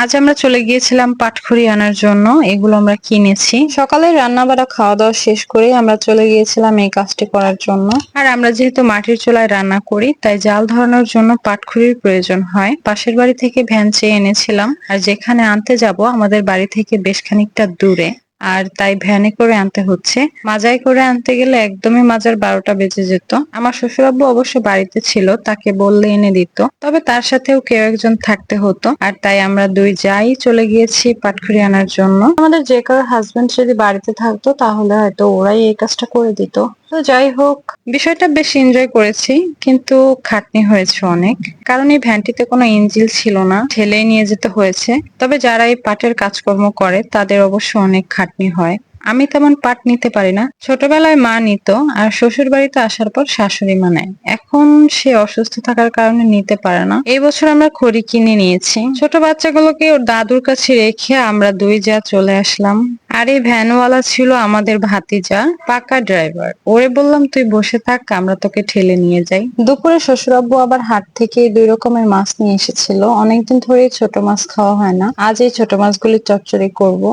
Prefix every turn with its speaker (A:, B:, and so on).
A: আজ আমরা চলে গিয়েছিলাম পাটখড়ি আনার জন্য। এগুলো আমরা কিনেছি। সকালে রান্না বাড়া খাওয়া দাওয়া শেষ করে আমরা চলে গিয়েছিলাম এই কাজটি করার জন্য। আর আমরা যেহেতু মাটির চুলায় রান্না করি, তাই জাল ধরানোর জন্য পাটখড়ির প্রয়োজন হয়। পাশের বাড়ি থেকে ভ্যান চেয়ে এনেছিলাম। আর যেখানে আনতে যাব আমাদের বাড়ি থেকে বেশ খানিকটা দূরে, আর তাই ভ্যানে করে আনতে হচ্ছে। মাজায় করে আনতে গেলে একদমই মাজার 12টা বেজে যেত। আমার শ্বশুরাব্বু অবশ্য বাড়িতে ছিল, তাকে বললে এনে দিত, তবে তার সাথেও কেউ একজন থাকতে হতো। আর তাই আমরা দুই যাই চলে গিয়েছি পাটখড়ি আনার জন্য। আমাদের যে কারো হাজবেন্ড যদি বাড়িতে থাকতো তাহলে হয়তো ওরাই এই কাজটা করে দিত। তো যাই হোক, বিষয়টা বেশ এনজয় করেছি, কিন্তু খাটনি হয়েছে অনেক। কারণ এই ভ্যানটিতে কোনো ইঞ্জিল ছিল না, ঠেলেই নিয়ে যেতে হয়েছে। তবে যারা এই পাটের কাজকর্ম করে তাদের অবশ্য অনেক খাটনি হয়। আমি তেমন পাট নিতে পারি না। ছোটবেলায় মা নিত, আর শ্বশুর বাড়িতে আসার পর শাশুড়ি মা নেয়। এখন সে অসুস্থ থাকার কারণে নিতে পারে না। এই বছর আমরা খড়ি কিনে নিয়েছি। ছোট বাচ্চাগুলোকে ওর দাদুর কাছে রেখে আমরা দুই যা চলে আসলাম। আর এই ভ্যানওয়ালা ছিল আমাদের ভাতিজা, পাকা ড্রাইভার। ওরে বললাম তুই বসে থাক, আমরা তোকে ঠেলে নিয়ে যাই। দুপুরে শ্বশুরাব্বু আবার হাট থেকে 2 রকমের মাছ নিয়ে এসেছিল। অনেকদিন ধরে ছোট মাছ খাওয়া হয় না, আজ এই ছোট মাছগুলি চচ্চড়ি করব।